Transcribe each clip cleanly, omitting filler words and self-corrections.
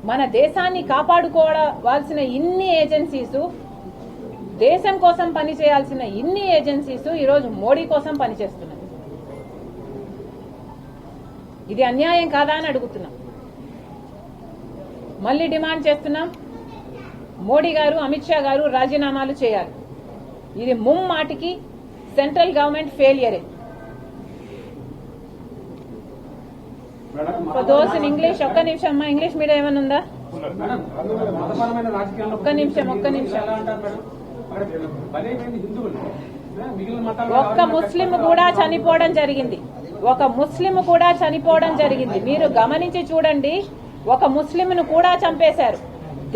మన దేశాన్ని కాపాడుకోవాల్సిన ఇన్ని ఏజెన్సీస్, దేశం కోసం పనిచేయాల్సిన ఇన్ని ఏజెన్సీస్ ఈరోజు మోడీ కోసం పనిచేస్తున్నాయి. ఇది అన్యాయం కాదా అని అడుగుతున్నాం. మళ్ళీ డిమాండ్ చేస్తున్నాం, మోడీ గారు, అమిత్ షా గారు రాజీనామాలు చేయాలి. ఇది ముమ్మాటికి సెంట్రల్ గవర్నమెంట్ ఫెయిలియరే. Those in English. ఒక్క నిమిషం అమ్మా, ఇంగ్లీష్ మీడియం ఏమైనా ఉందా? ఒక్క నిమిషం. ఒక్క ముస్లిం కూడా చనిపోవడం జరిగింది. మీరు గమనించి చూడండి, ఒక ముస్లింను కూడా చంపేశారు.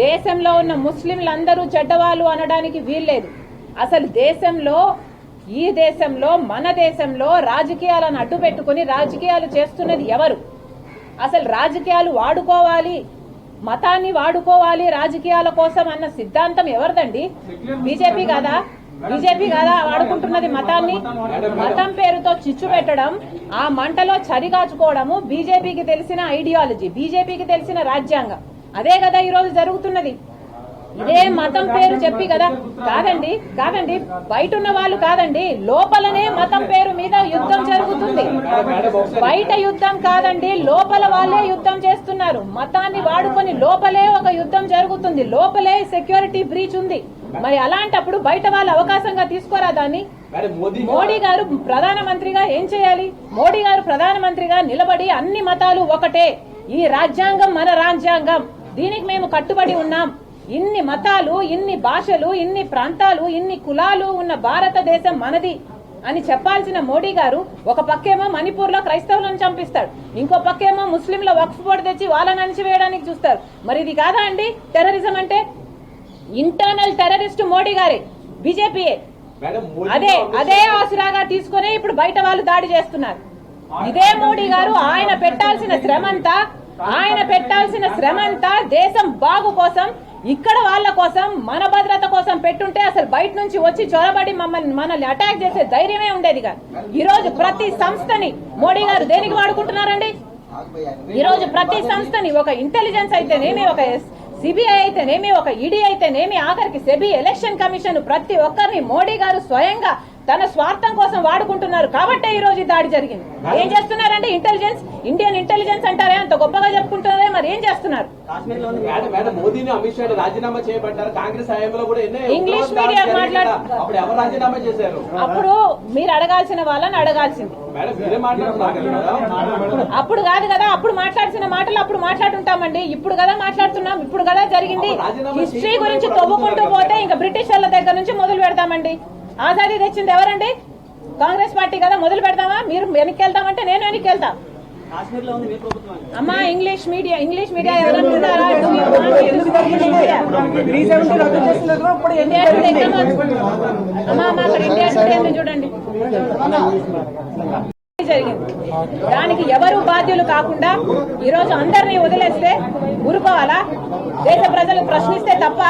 దేశంలో ఉన్న ముస్లింలందరూ చెడ్డవాళ్ళు అనడానికి వీల్లేదు. అసలు ఈ దేశంలో మన దేశంలో రాజకీయాలను అడ్డు పెట్టుకుని రాజకీయాలు చేస్తున్నది ఎవరు? అసలు రాజకీయాలు వాడుకోవాలి, మతాన్ని వాడుకోవాలి రాజకీయాల కోసం అన్న సిద్ధాంతం ఎవరిదండి? బీజేపీ కాదా వాడుకుంటున్నది మతాన్ని? మతం పేరుతో చిచ్చు పెట్టడం, ఆ మంటలో చరిగాచుకోవడము బీజేపీకి తెలిసిన ఐడియాలజీ, బీజేపీకి తెలిసిన రాజ్యాంగం. అదే కదా ఈరోజు జరుగుతున్నది. ఇదే మతం పేరు చెప్పి కదా. కాదండి, బయట ఉన్న వాళ్ళు కాదండి, లోపలనే మతం పేరు మీద యుద్ధం జరుగుతుంది. బయట యుద్ధం కాదండి, లోపల వాళ్ళే యుద్ధం చేస్తున్నారు. మతాన్ని వాడుకొని లోపలే ఒక యుద్ధం జరుగుతుంది, లోపలే సెక్యూరిటీ బ్రీచ్ ఉంది. మరి అలాంటప్పుడు బయట వాళ్ళు అవకాశంగా తీసుకోరా దాన్ని? మోడీ గారు ప్రధానమంత్రిగా ఏం చేయాలి? మోడీ గారు ప్రధానమంత్రిగా నిలబడి అన్ని మతాలు ఒకటే, ఈ రాజ్యాంగం మన రాజ్యాంగం, దీనికి మేము కట్టుబడి ఉన్నాం, ఇన్ని మతాలు, ఇన్ని భాషలు, ఇన్ని ప్రాంతాలు, ఇన్ని కులాలు ఉన్న భారతదేశం మనది అని చెప్పాల్సిన మోడీ గారు ఒక పక్కేమో మణిపూర్ లో క్రైస్తవులను చంపిస్తాడు, ఇంకో పక్కేమో ముస్లింల వక్ఫ్ బోర్డు తెచ్చి వాళ్ళని అణిచివేయడానికి చూస్తారు. మరి ఇది కాదా అండి టెర్రరిజం అంటే? ఇంటర్నల్ టెర్రరిస్ట్ మోడీ గారే, బీజేపీయే. అదే ఆసరాగా తీసుకుని ఇప్పుడు బయట వాళ్ళు దాడి చేస్తున్నారు. ఇదే మోడీ గారు ఆయన పెట్టాల్సిన శ్రమంతా దేశం బాగు కోసం, ఇక్కడ వాళ్ళ కోసం, మన భద్రత కోసం పెట్టుంటే అసలు బయట నుంచి వచ్చి చొరబడి మనల్ని అటాక్ చేసే ధైర్యమే ఉండేది కాదు. ఈ రోజు ప్రతి సంస్థని మోడీ గారు దేనికి వాడుకుంటున్నారండి? ఈ రోజు ప్రతి సంస్థని, ఒక ఇంటెలిజెన్స్ అయితేనేమి, ఒక సిబిఐ అయితేనేమి, ఒక ఈడీ అయితేనేమి, ఆఖరికి సెబీ, ఎలక్షన్ కమిషన్, ప్రతి ఒక్కరిని మోడీ గారు స్వయంగా తన స్వార్థం కోసం వాడుకుంటున్నారు. కాబట్టే ఈ రోజు దాడి జరిగింది. ఏం చేస్తున్నారండి? ఇంటెలిజెన్స్, ఇండియన్ ఇంటెలిజెన్స్ అంటారే, అంత గొప్పగా చెప్పుకుంటున్నారే, మరి ఏం చేస్తున్నారు? ఇంగ్లీష్ మీడియం అప్పుడు మీరు అడగాల్సిన వాళ్ళని అడగాల్సింది. అప్పుడు కాదు కదా, అప్పుడు మాట్లాడాల్సిన మాటలు అప్పుడు మాట్లాడుంటామండి. ఇప్పుడు కదా మాట్లాడుతున్నాం, ఇప్పుడు కదా జరిగింది. హిస్టరీ గురించి తవ్వుకుంటూ పోతే ఇంకా బ్రిటిష్ వాళ్ళ దగ్గర నుంచి మొదలు పెడతామండి. ఆజాదీ తెచ్చింది ఎవరండి? కాంగ్రెస్ పార్టీ కదా. మొదలు పెడతామా? మీరు వెనక్కి వెళ్తామంటే నేను వెనక్కి వెళ్తా. అమ్మా, ఇంగ్లీష్ మీడియా ఎవరన్నా అమ్మా అక్కడ ఇండియా చూడండి జరిగింది. దానికి ఎవరు బాధ్యులు కాకుండా ఈరోజు అందరినీ వదిలేస్తే ఊరుకోవాలా? దేశ ప్రజలు ప్రశ్నిస్తే తప్ప